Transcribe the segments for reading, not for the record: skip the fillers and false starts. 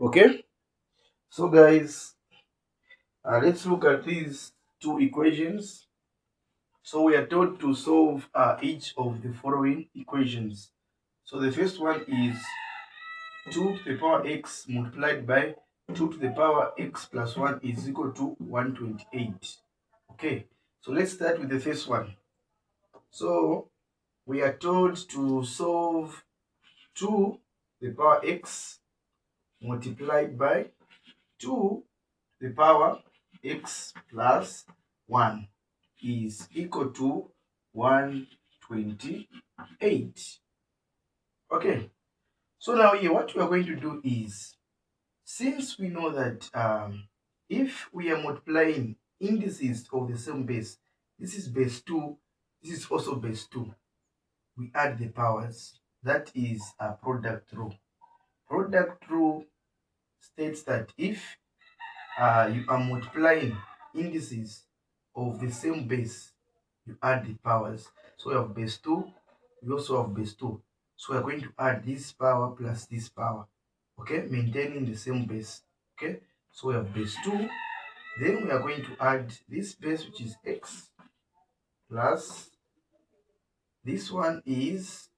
Okay, so guys, let's look at these two equations. So we are told to solve each of the following equations. So the first one is 2 to the power x multiplied by 2 to the power x plus 1 is equal to 128. Okay, so let's start with the first one. So we are told to solve 2 to the power x multiplied by 2 to the power x plus 1 is equal to 128. Okay, so now here what we are going to do is, since we know that if we are multiplying indices of the same base, this is base 2, this is also base 2, we add the powers. That is a product rule. Product rule states that if you are multiplying indices of the same base, you add the powers. So we have base 2, we also have base 2. So we are going to add this power plus this power, okay, maintaining the same base. Okay, so we have base 2, then we are going to add this base, which is x, plus this one is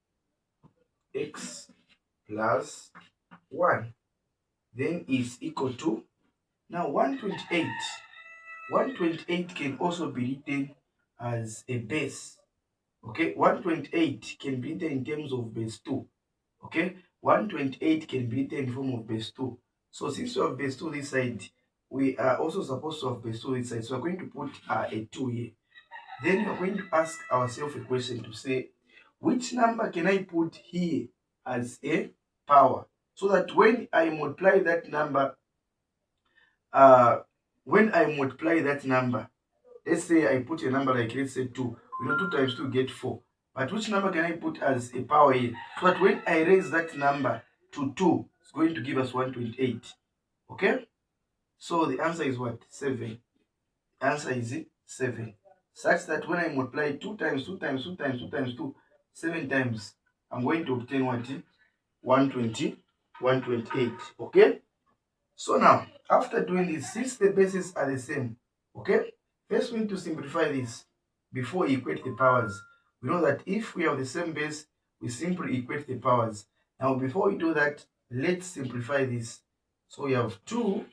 x plus 1, then is equal to, now 128. 128 can also be written as a base. Okay, 128 can be written in terms of base 2. Okay, 128 can be written in form of base 2. So since we have base 2 this side, we are also supposed to have base 2 this side. So we're going to put a 2 here. Then we're going to ask ourselves a question to say, which number can I put here as a power? So that when I multiply that number, uh, let's say I put a number like, let's say 2. 2 times 2 get 4. But which number can I put as a power here? So that when I raise that number to 2, it's going to give us 128. Okay? So the answer is what? 7. The answer is 7. Such that when I multiply 2 times 2 times 2 times 2 times 2, 7 times, I'm going to obtain what? 120, 128. Okay? So now, after doing this, since the bases are the same, okay, first we need to simplify this before we equate the powers. We know that if we have the same base, we simply equate the powers. Now, before we do that, let's simplify this. So we have 2,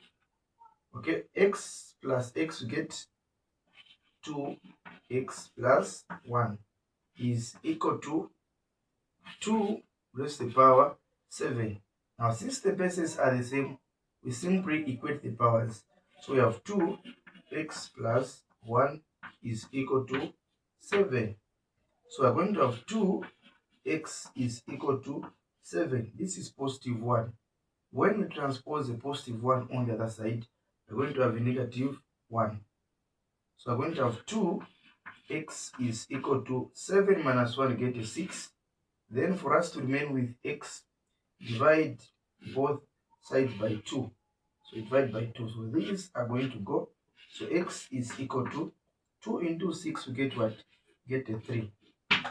okay, x plus x, we get 2x plus 1 is equal to 2 raised to the power 7. Now, since the bases are the same, we simply equate the powers. So we have 2x plus 1 is equal to 7. So we're going to have 2x is equal to 7. This is positive 1. When we transpose a positive 1 on the other side, we're going to have a negative 1. So we're going to have 2x is equal to 7 minus 1, get a 6. Then for us to remain with x, divide both sides by 2. So divide by 2. So these are going to go. So x is equal to 2 into 6, we get what? Get a 3.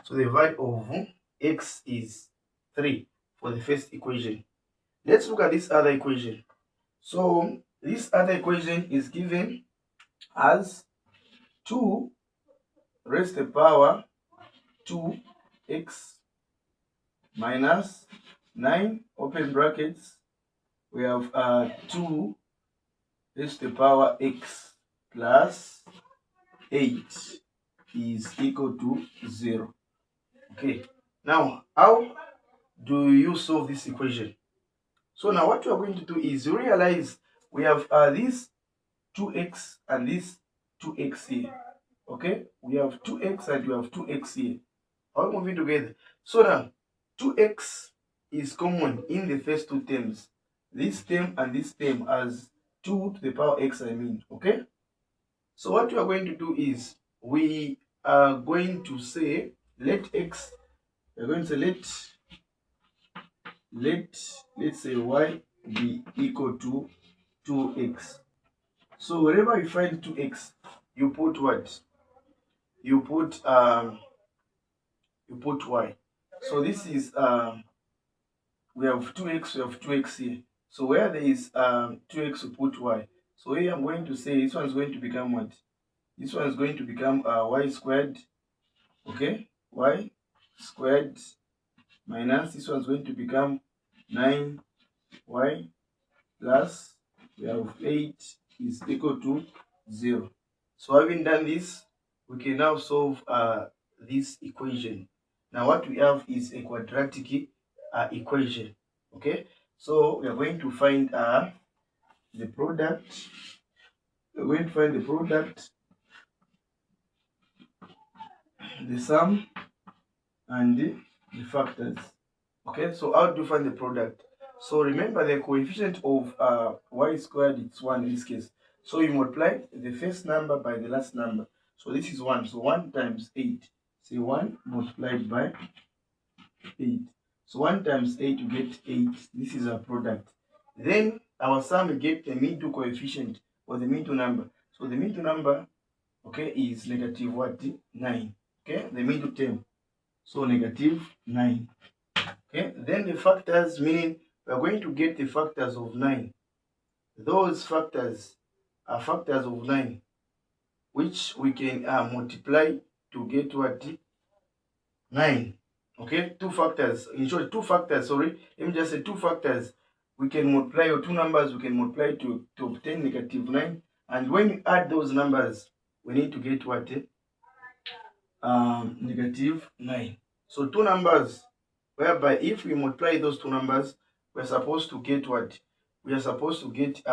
So the value of x is 3 for the first equation. Let's look at this other equation. So this other equation is given as 2 raised to the power 2x minus 9, open brackets, we have 2 raised to the power x plus 8 is equal to 0. Okay, now how do you solve this equation? So now what we are going to do is, you realize we have this 2x and this 2x here. Okay, we have 2x and we have 2x here. Are we moving together? So now 2x is common in the first two terms. This term and this term as 2 to the power x, I mean. Okay, so what we are going to do is, we are going to say, let x, we're going to say let's say y be equal to 2x. So wherever you find 2x, you put what? You put y. So this is we have 2x, we have 2x here. So where there is 2x, we put y. So here I'm going to say this one is going to become what? This one is going to become y squared, okay? Y squared minus this one is going to become 9y plus we have 8 is equal to 0. So having done this, we can now solve this equation. Now what we have is a quadratic equation, okay? So we are going to find the product. We're going to find the product, the sum, and the factors. Okay, so how do you find the product? So remember the coefficient of y squared, it's 1 in this case. So you multiply the first number by the last number. So this is 1. So 1 times 8. Say 1 multiplied by 8. So 1 times 8, you get 8. This is our product. Then our sum, we get the middle coefficient or the middle number. So the middle number, okay, is negative what? 9. Okay, the middle term. So negative 9. Okay, then the factors, meaning we are going to get the factors of 9. Those factors are factors of 9, which we can multiply to get what? 9. Okay, two factors. In short, two factors, sorry. Let me just say two factors. We can multiply, or two numbers we can multiply to obtain negative 9. And when we add those numbers, we need to get what? Negative 9. So two numbers, whereby if we multiply those two numbers, we're supposed to get what? We are supposed to get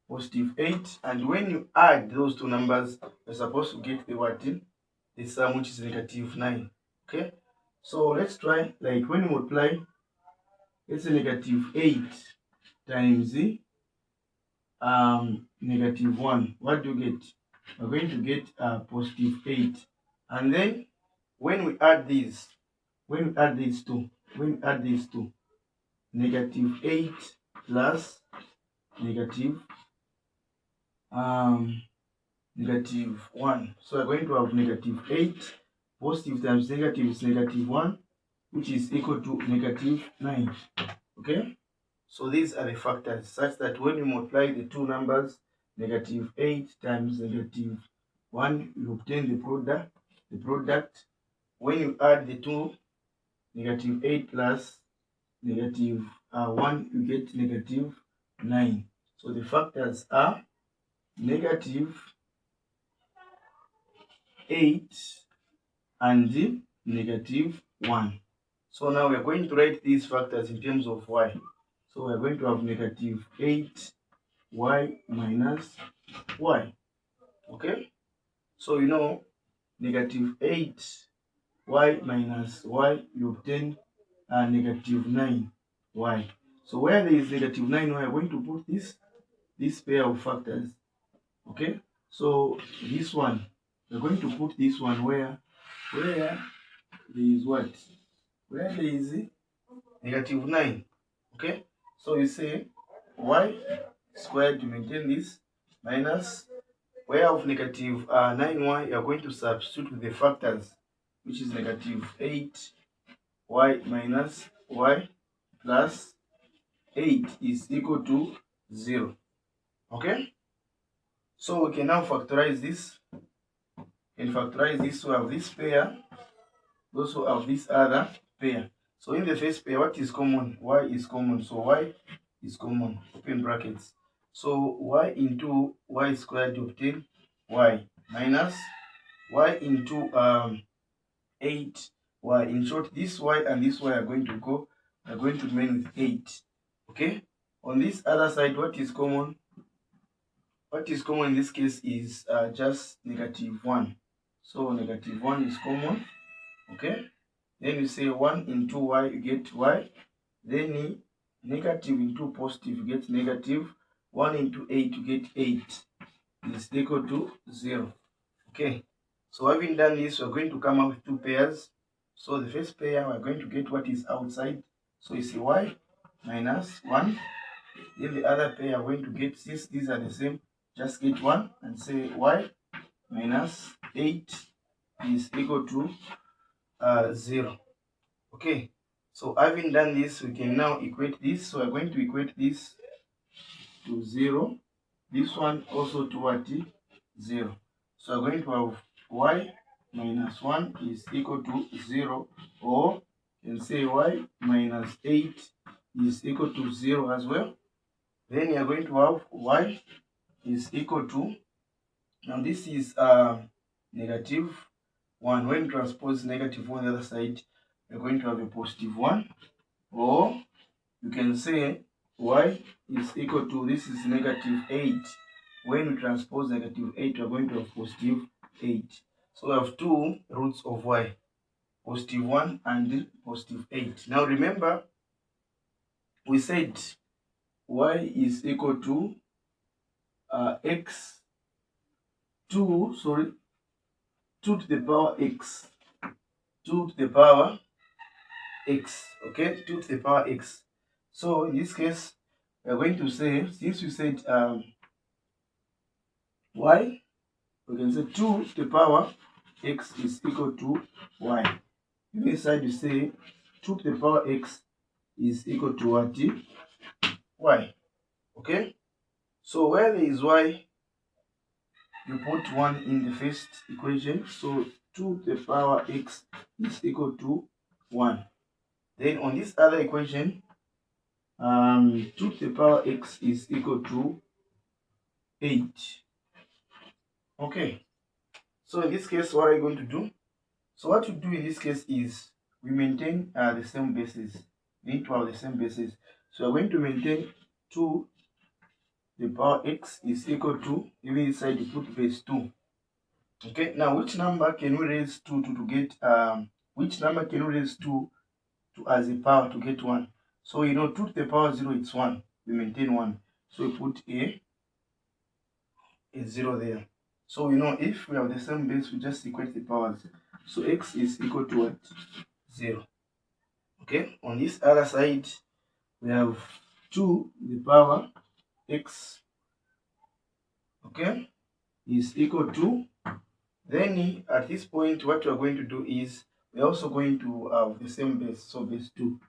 positive 8. And when you add those two numbers, we're supposed to get the what? The sum, which is negative 9. Okay? So let's try, like when you multiply, let's say negative 8 times the negative 1. What do you get? We're going to get positive 8. And then when we add these, when we add these two, negative 8 plus negative negative 1. So we're going to have negative 8. Positive times negative is negative 1, which is equal to negative 9. Okay? So these are the factors such that when you multiply the two numbers, negative 8 times negative 1, you obtain the product. When you add the two, negative 8 plus negative 1, you get negative 9. So the factors are negative 8 and negative 1. So now we are going to write these factors in terms of y. So we are going to have negative 8y minus y. Okay? So you know, negative 8y minus y, you obtain negative 9y. So where there is negative 9y, we are going to put this pair of factors. Okay? So this one, we're going to put this one where there is what? Where there is negative 9. Okay? So you say y squared to maintain this minus where of negative 9y, you are going to substitute with the factors, which is negative 8y minus y plus 8 is equal to 0. Okay? So we can now factorize this. And factorize this, we have this pair, those who have this other pair. So in the first pair, what is common? Y is common. So y is common, open brackets. So y into y squared, you obtain y minus y into 8y. In short, this y and this y are going to go, are going to remain with 8. Okay? On this other side, what is common? What is common in this case is just negative 1. So negative 1 is common. Okay? Then you say 1 into y, you get y. Then negative into positive, you get negative. 1 into 8, you get 8. Is equal to 0. Okay? So having done this, we're going to come up with two pairs. So the first pair, we're going to get what is outside. So you see y minus 1. Then the other pair, we're going to get, since these are the same, just get 1 and say y minus 8 is equal to 0. Okay, So having done this, we can now equate this. So we're going to equate this to 0. This one also to what? 0. So we're going to have y minus 1 is equal to 0, or you can say y minus 8 is equal to 0 as well. Then you're going to have y is equal to, now this is negative 1. When you transpose negative 1 on the other side, you're going to have a positive 1, or you can say y is equal to, this is negative 8. When we transpose negative 8, we're going to have positive 8. So we have two roots of y, positive 1 and positive 8. Now remember, we said y is equal to x 2 to the power x, 2 to the power x, okay, 2 to the power x. So in this case, we're going to say, since we said y, we can say 2 to the power x is equal to y. Inside you say 2 to the power x is equal to what? Y. Okay? So where there is y, you put 1 in the first equation. So 2 to the power x is equal to 1. Then on this other equation, 2 to the power x is equal to 8. Okay. So in this case, what are you going to do? So what you do in this case is we maintain the same basis. We need to have the same basis. So we're going to maintain 2 to the power x is equal to, even inside you put base 2. Okay, now which number can we raise 2 to get, which number can we raise 2 to as a power to get 1? So you know 2 to the power 0, it's 1. We maintain 1. So we put a 0 there. So you know if we have the same base, we just equate the powers. So x is equal to what? 0. Okay, on this other side, we have 2 to the power x, okay, is equal to, then at this point, what we are going to do is, we're also going to have the same base, so base 2.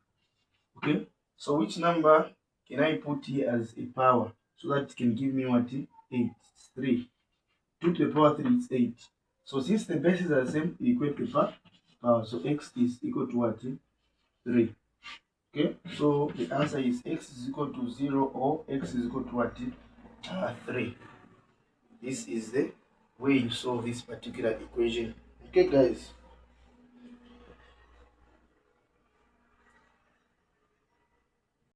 Okay, so which number can I put here as a power, so that it can give me what? 8. It's 3. 2 to the power 3 is 8. So since the bases are the same, we equate the power. So x is equal to what? 3. Okay, so the answer is x is equal to 0, or x is equal to what? 3. This is the way you solve this particular equation. Okay, guys.